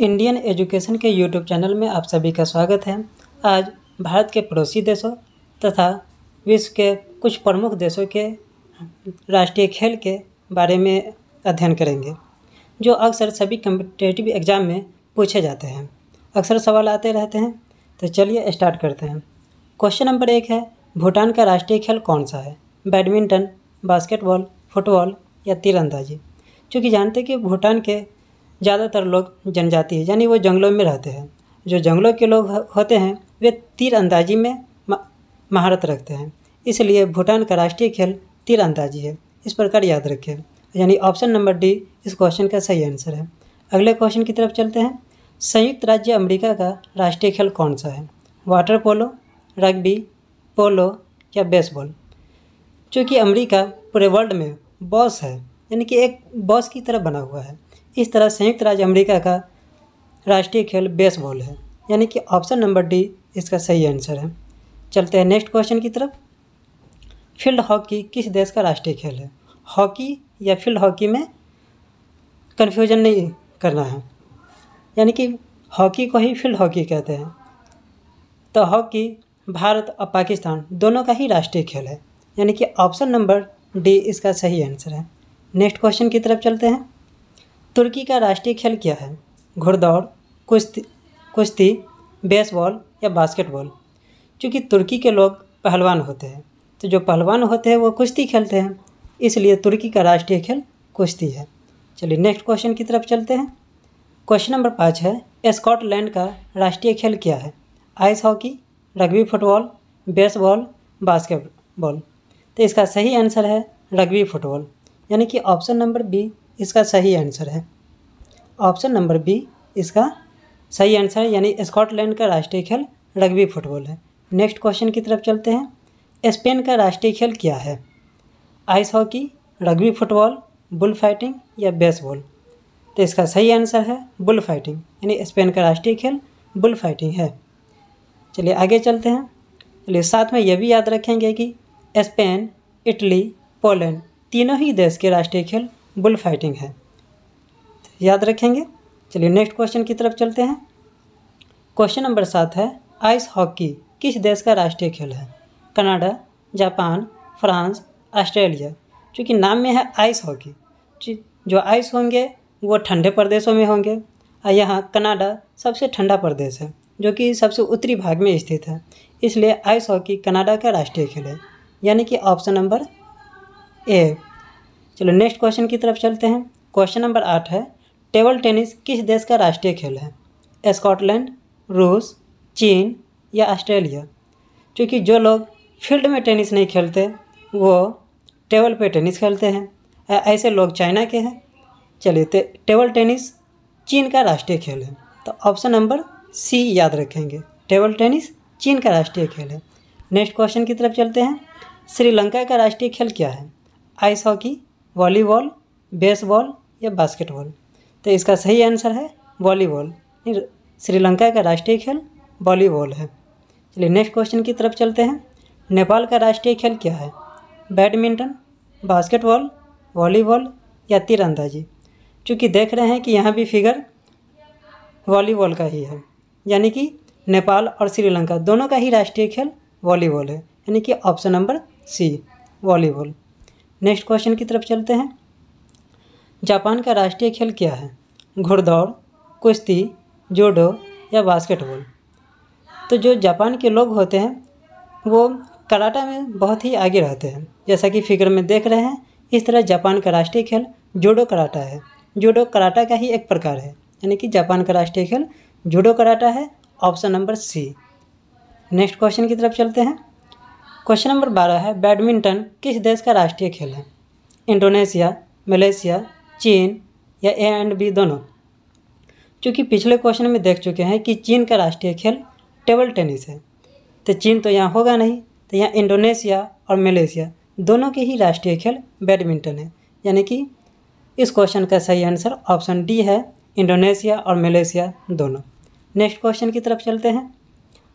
Indian education के YouTube channel में आप सभी का स्वागत है। आज भारत के पड़ोसी देशों तथा विश्व के कुछ प्रमुख देशों के राष्ट्रीय खेल के बारे में अध्ययन करेंगे, जो अक्सर सभी कॉम्पिटिटिव एग्ज़ाम में पूछे जाते हैं। अक्सर सवाल आते रहते हैं, तो चलिए स्टार्ट करते हैं। क्वेश्चन नंबर 1 है, भूटान का राष्ट्रीय खेल कौन सा है? बैडमिंटन, बास्केटबॉल, फुटबॉल या तीरंदाजी? क्योंकि जानते हैं कि भूटान के ज़्यादातर लोग जनजाति है, यानी वो जंगलों में रहते हैं। जो जंगलों के लोग होते हैं वे तीरंदाजी में महारत रखते हैं, इसलिए भूटान का राष्ट्रीय खेल तीरंदाजी है। इस प्रकार याद रखें, यानी ऑप्शन नंबर डी इस क्वेश्चन का सही आंसर है। अगले क्वेश्चन की तरफ चलते हैं। संयुक्त राज्य अमेरिका का राष्ट्रीय खेल कौन सा है? वाटर पोलो, रग्बी, पोलो या बेसबॉल? चूँकि अमेरिका पूरे वर्ल्ड में बॉस है, यानी कि एक बॉस की तरह बना हुआ है, इस तरह संयुक्त राज्य अमेरिका का राष्ट्रीय खेल बेसबॉल है, यानी कि ऑप्शन नंबर डी इसका सही आंसर है। चलते हैं नेक्स्ट क्वेश्चन की तरफ। फील्ड हॉकी किस देश का राष्ट्रीय खेल है? हॉकी या फील्ड हॉकी में कन्फ्यूजन नहीं करना है, यानी कि हॉकी को ही फील्ड हॉकी कहते हैं। तो हॉकी भारत और पाकिस्तान दोनों का ही राष्ट्रीय खेल है, यानी कि ऑप्शन नंबर डी इसका सही आंसर है। नेक्स्ट क्वेश्चन की तरफ चलते हैं। तुर्की का राष्ट्रीय खेल क्या है? घुड़दौड़, कुश्ती, बेसबॉल या बास्केटबॉल? क्योंकि तुर्की के लोग पहलवान होते हैं, तो जो पहलवान होते हैं वो कुश्ती खेलते हैं, इसलिए तुर्की का राष्ट्रीय खेल कुश्ती है। चलिए नेक्स्ट क्वेश्चन की तरफ चलते हैं। क्वेश्चन नंबर 5 है, स्कॉटलैंड का राष्ट्रीय खेल क्या है? Ice hockey, rugby football, baseball, basketball? तो इसका सही आंसर है रग्बी फुटबॉल, यानी कि ऑप्शन नंबर बी इसका सही आंसर है। ऑप्शन नंबर बी इसका सही आंसर है, यानी स्कॉटलैंड का राष्ट्रीय खेल रग्बी फुटबॉल है। नेक्स्ट क्वेश्चन की तरफ चलते हैं। स्पेन का राष्ट्रीय खेल क्या है? Ice hockey, rugby football, bull fighting या बेसबॉल? तो इसका सही आंसर है बुल फाइटिंग, यानी स्पेन का राष्ट्रीय खेल बुल फाइटिंग है। चलिए आगे चलते हैं। चलिए साथ में यह भी याद रखेंगे कि स्पेन, इटली, पोलैंड तीनों ही देश के राष्ट्रीय खेल बुल फाइटिंग है, याद रखेंगे। चलिए नेक्स्ट क्वेश्चन की तरफ चलते हैं। क्वेश्चन नंबर 7 है, आइस हॉकी किस देश का राष्ट्रीय खेल है? Canada, Japan, France, Australia? क्योंकि नाम में है आइस हॉकी, जो आइस होंगे वो ठंडे प्रदेशों में होंगे, और यहाँ कनाडा सबसे ठंडा प्रदेश है, जो कि सबसे उत्तरी भाग में स्थित है, इसलिए आइस हॉकी कनाडा का राष्ट्रीय खेल है, यानी कि ऑप्शन नंबर ए। चलो नेक्स्ट क्वेश्चन की तरफ चलते हैं। क्वेश्चन नंबर 8 है, टेबल टेनिस किस देश का राष्ट्रीय खेल है? स्कॉटलैंड, रूस, चीन या ऑस्ट्रेलिया? क्योंकि जो लोग फील्ड में टेनिस नहीं खेलते वो टेबल पे टेनिस खेलते हैं, ऐसे लोग चाइना के हैं। चलिए टेबल टेनिस चीन का राष्ट्रीय खेल है, तो ऑप्शन नंबर सी याद रखेंगे, टेबल टेनिस चीन का राष्ट्रीय खेल है। नेक्स्ट क्वेश्चन की तरफ चलते हैं। श्रीलंका का राष्ट्रीय खेल क्या है? आइस हॉकी, वॉलीबॉल, बेसबॉल या बास्केटबॉल? तो इसका सही आंसर है वॉलीबॉल, श्रीलंका का राष्ट्रीय खेल वॉलीबॉल है। चलिए नेक्स्ट क्वेश्चन की तरफ चलते हैं। नेपाल का राष्ट्रीय खेल क्या है? बैडमिंटन, बास्केटबॉल, वॉलीबॉल या तीरंदाजी? क्योंकि देख रहे हैं कि यहाँ भी फिगर वॉलीबॉल का ही है, यानी कि नेपाल और श्रीलंका दोनों का ही राष्ट्रीय खेल वॉलीबॉल है, यानी कि option number C volleyball. Next question की तरफ चलते हैं। जापान का राष्ट्रीय खेल क्या है? घुड़दौड़, कुश्ती, जूडो या बास्केटबॉल? तो जो जापान के लोग होते हैं वो कराटा में बहुत ही आगे रहते हैं, जैसा कि फिगर में देख रहे हैं। इस तरह जापान का राष्ट्रीय खेल जूडो कराटा है, जूडो कराटा का ही एक प्रकार है, यानी कि जापान का राष्ट्रीय खेल जूडो कराटा है, option number C. Next question की तरफ चलते हैं। क्वेश्चन नंबर 12 है, बैडमिंटन किस देश का राष्ट्रीय खेल है? इंडोनेशिया, मलेशिया, चीन या ए एंड बी दोनों? क्योंकि पिछले क्वेश्चन में देख चुके हैं कि चीन का राष्ट्रीय खेल टेबल टेनिस है, तो चीन तो यहाँ होगा नहीं, तो यहाँ इंडोनेशिया और मलेशिया दोनों के ही राष्ट्रीय खेल बैडमिंटन है, यानी कि इस क्वेश्चन का सही आंसर ऑप्शन डी है, इंडोनेशिया और मलेशिया दोनों। नेक्स्ट क्वेश्चन की तरफ चलते हैं।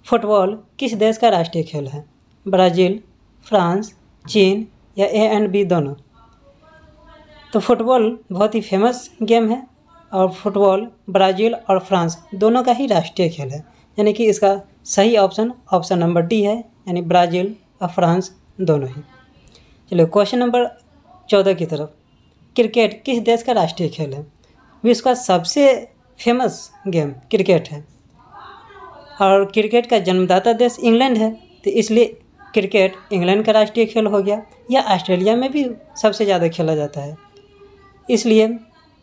फुटबॉल किस देश का राष्ट्रीय खेल है? ब्राज़ील, फ्रांस, चीन या ए एंड बी दोनों? तो फुटबॉल बहुत ही फेमस गेम है और फुटबॉल ब्राज़ील और फ्रांस दोनों का ही राष्ट्रीय खेल है, यानी कि इसका सही ऑप्शन नंबर डी है, यानी ब्राज़ील और फ्रांस दोनों ही। चलिए क्वेश्चन नंबर 14 की तरफ। क्रिकेट किस देश का राष्ट्रीय खेल है? विश्व का सबसे फेमस गेम क्रिकेट है और क्रिकेट का जन्मदाता देश इंग्लैंड है, तो इसलिए क्रिकेट इंग्लैंड का राष्ट्रीय खेल हो गया। यह ऑस्ट्रेलिया में भी सबसे ज़्यादा खेला जाता है, इसलिए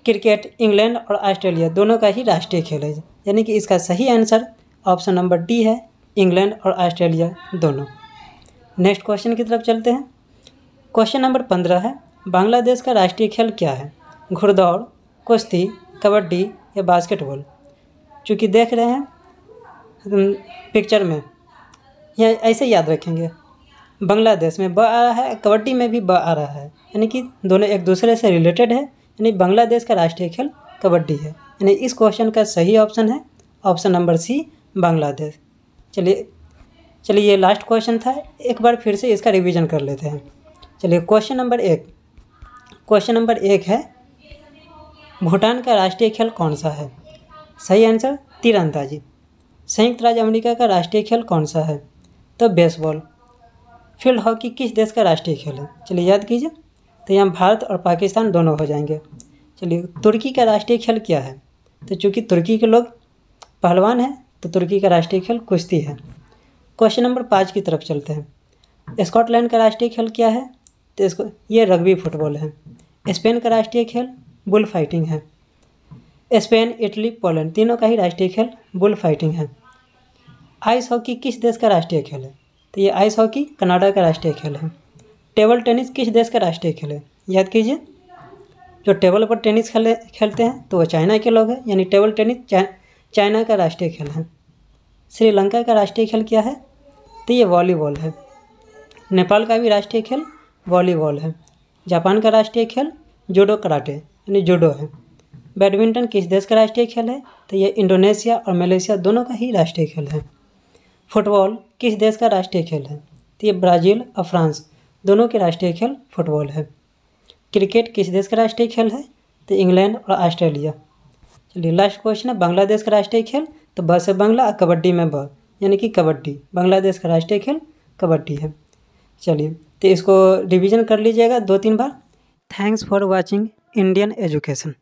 क्रिकेट इंग्लैंड और ऑस्ट्रेलिया दोनों का ही राष्ट्रीय खेल है, यानी कि इसका सही आंसर ऑप्शन नंबर डी है, इंग्लैंड और ऑस्ट्रेलिया दोनों। नेक्स्ट क्वेश्चन की तरफ चलते हैं। क्वेश्चन नंबर 15 है, बांग्लादेश का राष्ट्रीय खेल क्या है? घुड़दौड़, कुश्ती, कबड्डी या बास्केटबॉल? चूँकि देख रहे हैं पिक्चर में, यह ऐसे याद रखेंगे, बांग्लादेश में ब आ रहा है, कबड्डी में भी ब आ रहा है, यानी कि दोनों एक दूसरे से रिलेटेड है, यानी बांग्लादेश का राष्ट्रीय खेल कबड्डी है, यानी इस क्वेश्चन का सही ऑप्शन है ऑप्शन नंबर सी, बांग्लादेश। चलिए ये लास्ट क्वेश्चन था, एक बार फिर से इसका रिवीजन कर लेते हैं। चलिए क्वेश्चन नंबर एक है, भूटान का राष्ट्रीय खेल कौन सा है? सही आंसर तीरंदाजी। संयुक्त राज्य अमेरिका का राष्ट्रीय खेल कौन सा है? तो बेसबॉल। फील्ड हॉकी किस देश का राष्ट्रीय खेल है? चलिए याद कीजिए, तो यहाँ भारत और पाकिस्तान दोनों हो जाएंगे। चलिए तुर्की का राष्ट्रीय खेल क्या है? तो चूँकि तुर्की के लोग पहलवान हैं, तो तुर्की का राष्ट्रीय खेल कुश्ती है। क्वेश्चन नंबर 5 की तरफ चलते हैं। स्कॉटलैंड का राष्ट्रीय खेल क्या है? तो ये रग्बी फुटबॉल है। स्पेन का राष्ट्रीय खेल बुल फाइटिंग है। स्पेन, इटली, पोलैंड तीनों का ही राष्ट्रीय खेल बुल फाइटिंग है। आइस हॉकी किस देश का राष्ट्रीय खेल है? तो ये आइस हॉकी कनाडा का राष्ट्रीय खेल है। टेबल टेनिस किस देश का राष्ट्रीय खेल है? याद कीजिए, जो टेबल पर टेनिस खेलते हैं तो वो चाइना के लोग हैं, यानी टेबल टेनिस चाइना का राष्ट्रीय खेल है। श्रीलंका का राष्ट्रीय खेल क्या है? तो ये वॉलीबॉल है। नेपाल का भी राष्ट्रीय खेल वॉलीबॉल है। जापान का राष्ट्रीय खेल जूडो कराटे यानी जूडो है। बैडमिंटन किस देश का राष्ट्रीय खेल है? तो ये इंडोनेशिया और मलेशिया दोनों का ही राष्ट्रीय खेल है। फुटबॉल किस देश का राष्ट्रीय खेल है? तो ये ब्राज़ील और फ्रांस दोनों के राष्ट्रीय खेल फुटबॉल है। क्रिकेट किस देश का राष्ट्रीय खेल है? तो इंग्लैंड और ऑस्ट्रेलिया। चलिए लास्ट क्वेश्चन है, बांग्लादेश का राष्ट्रीय खेल? तो ब से बांग्ला और कबड्डी में ब, यानी कि कबड्डी। बांग्लादेश का राष्ट्रीय खेल कबड्डी है। चलिए तो इसको रिवीजन कर लीजिएगा 2-3 बार। Thanks for watching Indian education.